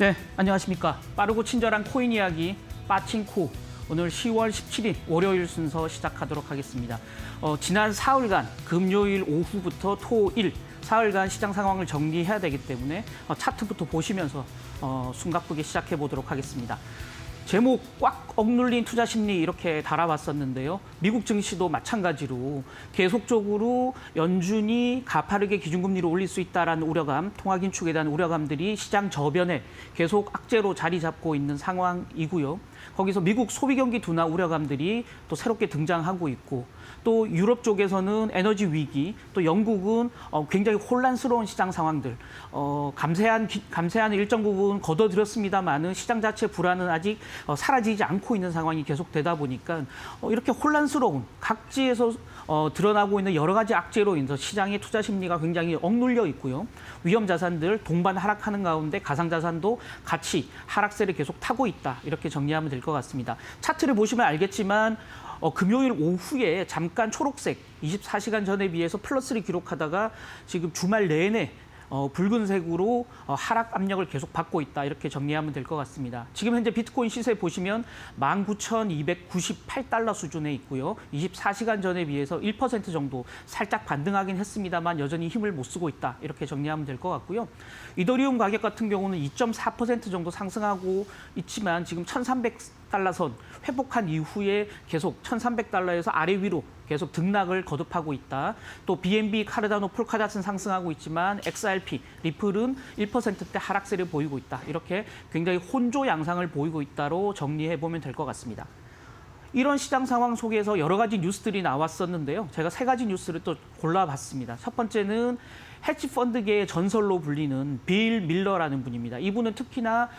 네, 안녕하십니까. 빠르고 친절한 코인 이야기 빠친코. 오늘 10월 17일 월요일 순서 시작하도록 하겠습니다. 지난 사흘간 금요일 오후부터 토일 사흘간 시장 상황을 정리해야 되기 때문에 차트부터 보시면서 숨가쁘게 시작해 보도록 하겠습니다. 제목 꽉 억눌린 투자 심리 이렇게 달아봤었는데요. 미국 증시도 마찬가지로 계속적으로 연준이 가파르게 기준금리를 올릴 수 있다라는 우려감, 통화긴축에 대한 우려감들이 시장 저변에 계속 악재로 자리 잡고 있는 상황이고요. 거기서 미국 소비 경기 둔화 우려감들이 또 새롭게 등장하고 있고, 또 유럽 쪽에서는 에너지 위기, 또 영국은 굉장히 혼란스러운 시장 상황들, 감세한 일정 부분 거둬들였습니다만은 시장 자체 불안은 아직 사라지지 않고 있는 상황이 계속되다 보니까 이렇게 혼란스러운 각지에서 드러나고 있는 여러 가지 악재로 인해서 시장의 투자 심리가 굉장히 억눌려 있고요. 위험 자산들 동반 하락하는 가운데 가상 자산도 같이 하락세를 계속 타고 있다. 이렇게 정리하면 될 것 같습니다. 차트를 보시면 알겠지만 금요일 오후에 잠깐 초록색 24시간 전에 비해서 플러스를 기록하다가 지금 주말 내내 붉은색으로 하락 압력을 계속 받고 있다. 이렇게 정리하면 될 것 같습니다. 지금 현재 비트코인 시세 보시면 19,298달러 수준에 있고요. 24시간 전에 비해서 1% 정도 살짝 반등하긴 했습니다만 여전히 힘을 못 쓰고 있다. 이렇게 정리하면 될 것 같고요. 이더리움 가격 같은 경우는 2.4% 정도 상승하고 있지만 지금 1,300달러 선 회복한 이후에 계속 1,300달러에서 아래 위로 계속 등락을 거듭하고 있다. 또 BNB, 카르다노, 폴카닷은 상승하고 있지만 XRP, 리플은 1%대 하락세를 보이고 있다. 이렇게 굉장히 혼조 양상을 보이고 있다로 정리해보면 될 것 같습니다. 이런 시장 상황 속에서 여러 가지 뉴스들이 나왔었는데요. 제가 세 가지 뉴스를 또 골라봤습니다. 첫 번째는 헤지펀드계의 전설로 불리는 빌 밀러라는 분입니다. 이분은 특히나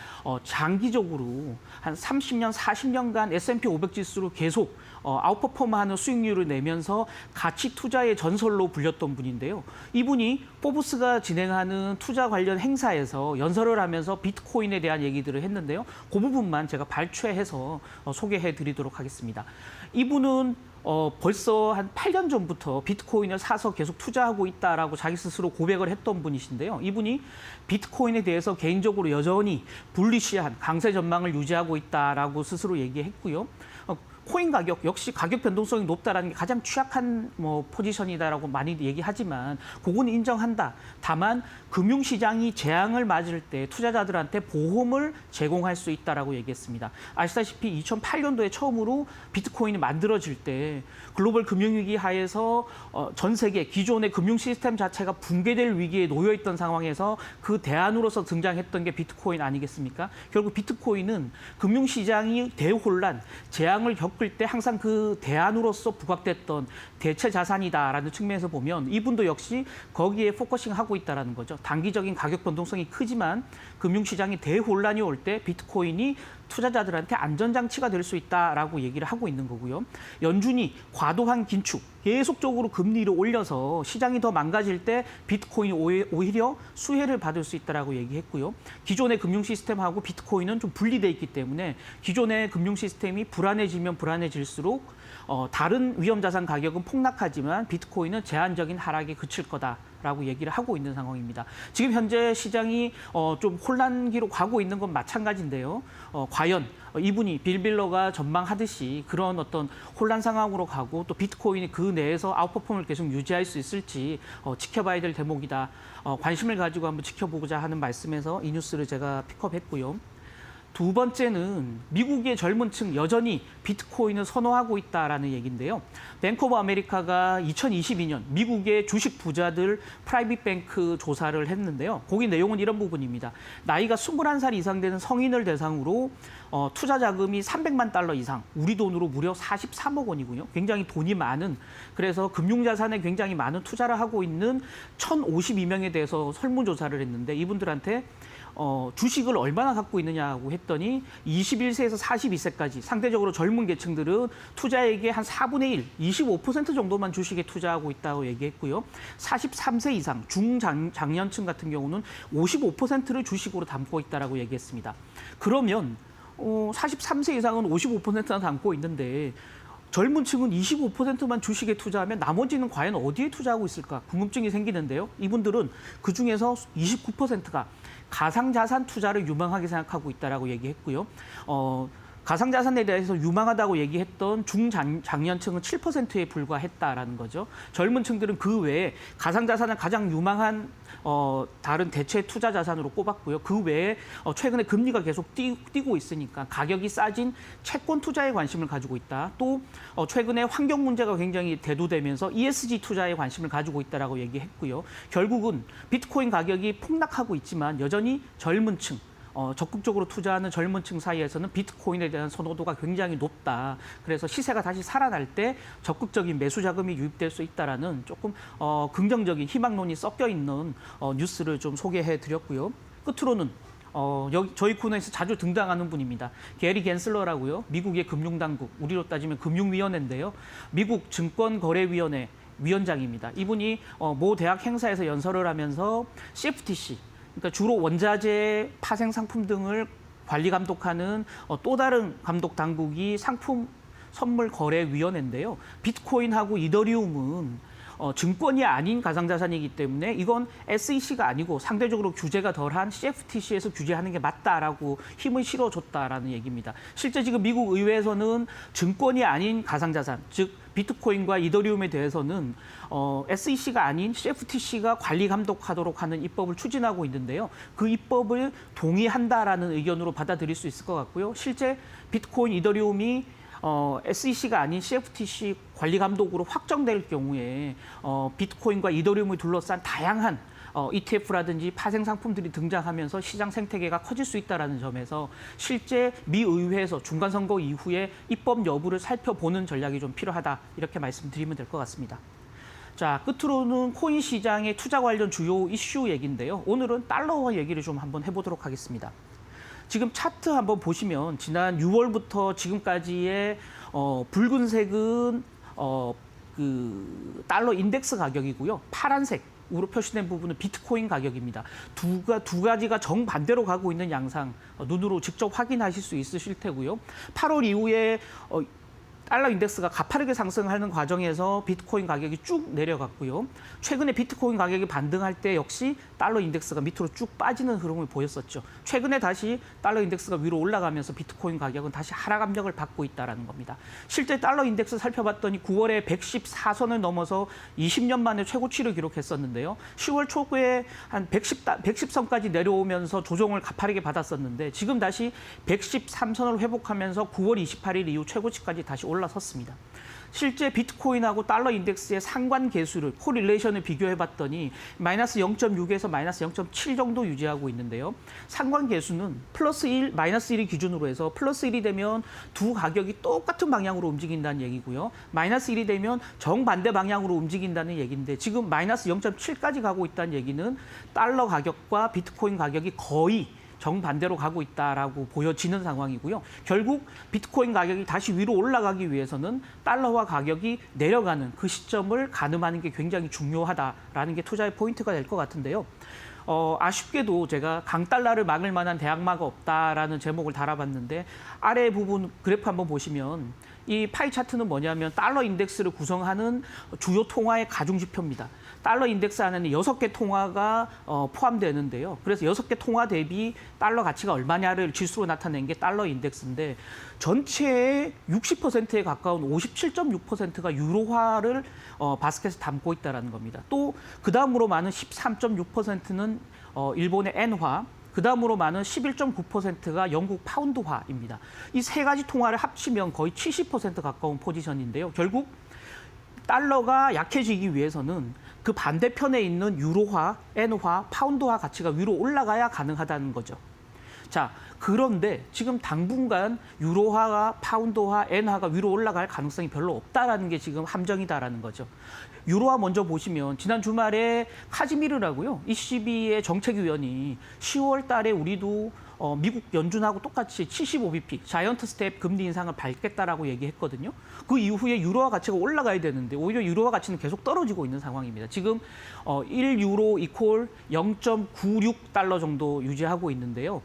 장기적으로 한 30년, 40년간 S&P 500 지수로 계속 아웃퍼폼하는 수익률을 내면서 가치 투자의 전설로 불렸던 분인데요. 이분이 포브스가 진행하는 투자 관련 행사에서 연설을 하면서 비트코인에 대한 얘기들을 했는데요. 그 부분만 제가 발췌해서 소개해 드리도록 하겠습니다. 이분은 벌써 한 8년 전부터 비트코인을 사서 계속 투자하고 있다라고 자기 스스로 고백을 했던 분이신데요. 이분이 비트코인에 대해서 개인적으로 여전히 불리시한 강세 전망을 유지하고 있다라고 스스로 얘기했고요. 코인 가격 역시 가격 변동성이 높다라는 게 가장 취약한 포지션이다라고 많이 얘기하지만 그건 인정한다. 다만 금융시장이 재앙을 맞을 때 투자자들한테 보험을 제공할 수 있다라고 얘기했습니다. 아시다시피 2008년도에 처음으로 비트코인이 만들어질 때 글로벌 금융위기 하에서 전 세계 기존의 금융 시스템 자체가 붕괴될 위기에 놓여 있던 상황에서 그 대안으로서 등장했던 게 비트코인 아니겠습니까? 결국 비트코인은 금융시장이 대혼란, 재앙을 겪을 때 항상 그 대안으로서 부각됐던 대체 자산이다라는 측면에서 보면 이분도 역시 거기에 포커싱하고 있다는 거죠. 단기적인 가격 변동성이 크지만 금융시장이 대혼란이 올 때 비트코인이 투자자들한테 안전장치가 될 수 있다라고 얘기를 하고 있는 거고요. 연준이 과도한 긴축, 계속적으로 금리를 올려서 시장이 더 망가질 때 비트코인이 오히려 수혜를 받을 수 있다라고 얘기했고요. 기존의 금융 시스템하고 비트코인은 좀 분리돼 있기 때문에 기존의 금융 시스템이 불안해지면 불안해질수록 다른 위험자산 가격은 폭락하지만 비트코인은 제한적인 하락에 그칠 거다라고 얘기를 하고 있는 상황입니다. 지금 현재 시장이 좀 혼란기로 가고 있는 건 마찬가지인데요. 과연 이분이 빌 밀러가 전망하듯이 그런 어떤 혼란 상황으로 가고 또 비트코인이 그 내에서 아웃퍼폼을 계속 유지할 수 있을지 지켜봐야 될 대목이다. 관심을 가지고 한번 지켜보고자 하는 말씀에서 이 뉴스를 제가 픽업했고요. 두 번째는 미국의 젊은 층 여전히 비트코인을 선호하고 있다라는 얘기인데요. 뱅크 오브 아메리카가 2022년 미국의 주식 부자들 프라이빗 뱅크 조사를 했는데요. 거기 내용은 이런 부분입니다. 나이가 21살 이상 되는 성인을 대상으로 투자 자금이 300만 달러 이상, 우리 돈으로 무려 43억 원이고요. 굉장히 돈이 많은, 그래서 금융자산에 굉장히 많은 투자를 하고 있는 1,052명에 대해서 설문조사를 했는데 이분들한테 주식을 얼마나 갖고 있느냐고 했더니 21세에서 42세까지 상대적으로 젊은 계층들은 투자액의 한 4분의 1, 25% 정도만 주식에 투자하고 있다고 얘기했고요. 43세 이상 중장년층 같은 경우는 55%를 주식으로 담고 있다고 얘기했습니다. 그러면 43세 이상은 55%나 담고 있는데 젊은 층은 25%만 주식에 투자하면 나머지는 과연 어디에 투자하고 있을까 궁금증이 생기는데요. 이분들은 그중에서 29%가 가상자산 투자를 유망하게 생각하고 있다라고 얘기했고요. 가상자산에 대해서 유망하다고 얘기했던 중장년층은 7%에 불과했다라는 거죠. 젊은 층들은 그 외에 가상자산을 가장 유망한 다른 대체 투자 자산으로 꼽았고요. 그 외에 최근에 금리가 계속 뛰고 있으니까 가격이 싸진 채권 투자에 관심을 가지고 있다. 또 최근에 환경 문제가 굉장히 대두되면서 ESG 투자에 관심을 가지고 있다라고 얘기했고요. 결국은 비트코인 가격이 폭락하고 있지만 여전히 젊은 층, 적극적으로 투자하는 젊은 층 사이에서는 비트코인에 대한 선호도가 굉장히 높다. 그래서 시세가 다시 살아날 때 적극적인 매수 자금이 유입될 수 있다라는 조금 긍정적인 희망론이 섞여 있는 뉴스를 좀 소개해 드렸고요. 끝으로는 저희 코너에서 자주 등장하는 분입니다. 게리 겐슬러라고요. 미국의 금융당국, 우리로 따지면 금융위원회인데요. 미국 증권거래위원회 위원장입니다. 이분이 모 대학 행사에서 연설을 하면서 CFTC, 그러니까 주로 원자재, 파생 상품 등을 관리 감독하는 또 다른 감독 당국이 상품 선물 거래 위원회인데요. 비트코인하고 이더리움은 증권이 아닌 가상자산이기 때문에 이건 SEC가 아니고 상대적으로 규제가 덜한 CFTC에서 규제하는 게 맞다라고 힘을 실어줬다라는 얘기입니다. 실제 지금 미국 의회에서는 증권이 아닌 가상자산, 즉 비트코인과 이더리움에 대해서는 SEC가 아닌 CFTC가 관리 감독하도록 하는 입법을 추진하고 있는데요. 그 입법을 동의한다라는 의견으로 받아들일 수 있을 것 같고요. 실제 비트코인, 이더리움이 SEC가 아닌 CFTC 관리 감독으로 확정될 경우에 비트코인과 이더리움을 둘러싼 다양한 ETF라든지 파생 상품들이 등장하면서 시장 생태계가 커질 수 있다는 점에서 실제 미 의회에서 중간 선거 이후에 입법 여부를 살펴보는 전략이 좀 필요하다 이렇게 말씀드리면 될 것 같습니다. 자, 끝으로는 코인 시장의 투자 관련 주요 이슈 얘기인데요. 오늘은 달러화 얘기를 좀 한번 해보도록 하겠습니다. 지금 차트 한번 보시면 지난 6월부터 지금까지의 붉은색은 그 달러 인덱스 가격이고요. 파란색으로 표시된 부분은 비트코인 가격입니다. 두 가지가 정반대로 가고 있는 양상 눈으로 직접 확인하실 수 있으실 테고요. 8월 이후에 달러 인덱스가 가파르게 상승하는 과정에서 비트코인 가격이 쭉 내려갔고요. 최근에 비트코인 가격이 반등할 때 역시 달러 인덱스가 밑으로 쭉 빠지는 흐름을 보였었죠. 최근에 다시 달러 인덱스가 위로 올라가면서 비트코인 가격은 다시 하락 압력을 받고 있다는 겁니다. 실제 달러 인덱스 살펴봤더니 9월에 114선을 넘어서 20년 만에 최고치를 기록했었는데요. 10월 초에 한 110선까지 내려오면서 조정을 가파르게 받았었는데 지금 다시 113선을 회복하면서 9월 28일 이후 최고치까지 다시 올라섰습니다. 실제 비트코인하고 달러 인덱스의 상관 계수를 코릴레이션을 비교해 봤더니 마이너스 0.6에서 마이너스 0.7 정도 유지하고 있는데요. 상관 계수는 플러스 1, 마이너스 1이 기준으로 해서 플러스 1이 되면 두 가격이 똑같은 방향으로 움직인다는 얘기고요. 마이너스 1이 되면 정반대 방향으로 움직인다는 얘기인데 지금 마이너스 0.7까지 가고 있다는 얘기는 달러 가격과 비트코인 가격이 거의 정반대로 가고 있다라고 보여지는 상황이고요. 결국 비트코인 가격이 다시 위로 올라가기 위해서는 달러화 가격이 내려가는 그 시점을 가늠하는 게 굉장히 중요하다라는 게 투자의 포인트가 될 것 같은데요. 아쉽게도 제가 강달러를 막을 만한 대항마가 없다라는 제목을 달아봤는데 아래 부분 그래프 한번 보시면 이 파이 차트는 뭐냐면 달러 인덱스를 구성하는 주요 통화의 가중지표입니다. 달러 인덱스 안에는 6개 통화가 포함되는데요. 그래서 6개 통화 대비 달러 가치가 얼마냐를 지수로 나타낸 게 달러 인덱스인데 전체의 60%에 가까운 57.6%가 유로화를 바스켓에 담고 있다는 겁니다. 또 그다음으로 많은 13.6%는 일본의 엔화, 그다음으로 많은 11.9%가 영국 파운드화입니다. 이 세 가지 통화를 합치면 거의 70% 가까운 포지션인데요. 결국 달러가 약해지기 위해서는 그 반대편에 있는 유로화, 엔화, 파운드화 가치가 위로 올라가야 가능하다는 거죠. 자, 그런데 지금 당분간 유로화가 파운드화, 엔화가 위로 올라갈 가능성이 별로 없다라는 게 지금 함정이다라는 거죠. 유로화 먼저 보시면 지난 주말에 카지미르라고요. ECB의 정책위원이 10월 달에 우리도 미국 연준하고 똑같이 75bp 자이언트 스텝 금리 인상을 밟겠다라고 얘기했거든요. 그 이후에 유로화 가치가 올라가야 되는데 오히려 유로화 가치는 계속 떨어지고 있는 상황입니다. 지금 1유로 이퀄 0.96달러 정도 유지하고 있는데요.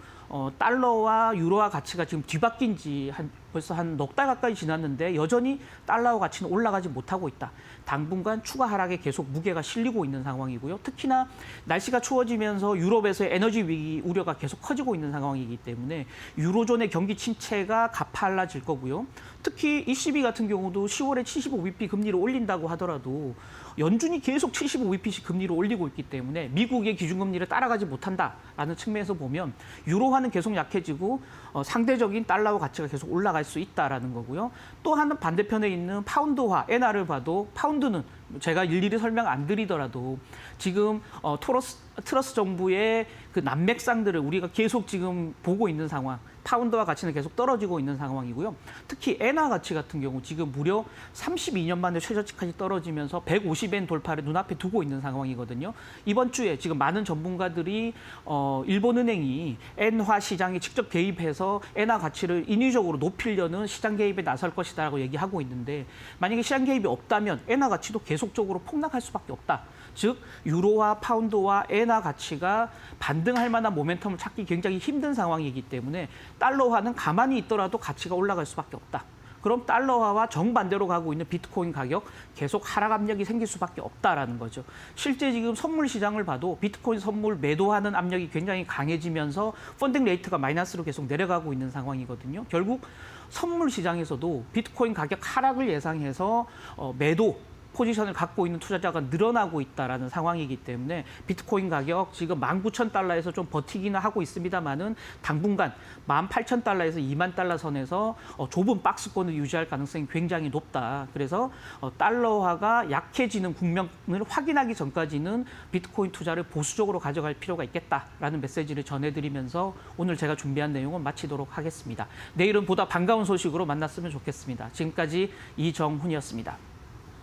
달러와 유로화 가치가 지금 뒤바뀐 지 한 벌써 한 넉 달 가까이 지났는데 여전히 달러 가치는 올라가지 못하고 있다. 당분간 추가 하락에 계속 무게가 실리고 있는 상황이고요. 특히나 날씨가 추워지면서 유럽에서의 에너지 위기 우려가 계속 커지고 있는 상황이기 때문에 유로존의 경기 침체가 가팔라질 거고요. 특히 ECB 같은 경우도 10월에 75bp 금리를 올린다고 하더라도 연준이 계속 75bp씩 금리를 올리고 있기 때문에 미국의 기준금리를 따라가지 못한다라는 측면에서 보면 유로화는 계속 약해지고 상대적인 달러화 가치가 계속 올라갈 수 있다라는 거고요. 또 하나 반대편에 있는 파운드화, 엔화를 봐도 파운드는 제가 일일이 설명 안 드리더라도 지금 트러스 정부의 그 난맥상들을 우리가 계속 지금 보고 있는 상황, 파운드화 가치는 계속 떨어지고 있는 상황이고요. 특히 엔화 가치 같은 경우 지금 무려 32년 만에 최저치까지 떨어지면서 150엔 돌파를 눈앞에 두고 있는 상황이거든요. 이번 주에 지금 많은 전문가들이 일본은행이 엔화 시장에 직접 개입해서 엔화 가치를 인위적으로 높이려는 시장 개입에 나설 것이다라고 얘기하고 있는데 만약에 시장 개입이 없다면 엔화 가치도 계속적으로 폭락할 수밖에 없다. 즉 유로와 파운드와 엔화 가치가 반등할 만한 모멘텀을 찾기 굉장히 힘든 상황이기 때문에 달러화는 가만히 있더라도 가치가 올라갈 수밖에 없다. 그럼 달러화와 정반대로 가고 있는 비트코인 가격 계속 하락 압력이 생길 수밖에 없다라는 거죠. 실제 지금 선물 시장을 봐도 비트코인 선물 매도하는 압력이 굉장히 강해지면서 펀딩 레이트가 마이너스로 계속 내려가고 있는 상황이거든요. 결국 선물 시장에서도 비트코인 가격 하락을 예상해서 매도 포지션을 갖고 있는 투자자가 늘어나고 있다라는 상황이기 때문에 비트코인 가격 지금 19,000달러에서 좀 버티기는 하고 있습니다만은 당분간 18,000달러에서 20,000달러 선에서 좁은 박스권을 유지할 가능성이 굉장히 높다. 그래서 달러화가 약해지는 국면을 확인하기 전까지는 비트코인 투자를 보수적으로 가져갈 필요가 있겠다라는 메시지를 전해드리면서 오늘 제가 준비한 내용은 마치도록 하겠습니다. 내일은 보다 반가운 소식으로 만났으면 좋겠습니다. 지금까지 이정훈이었습니다.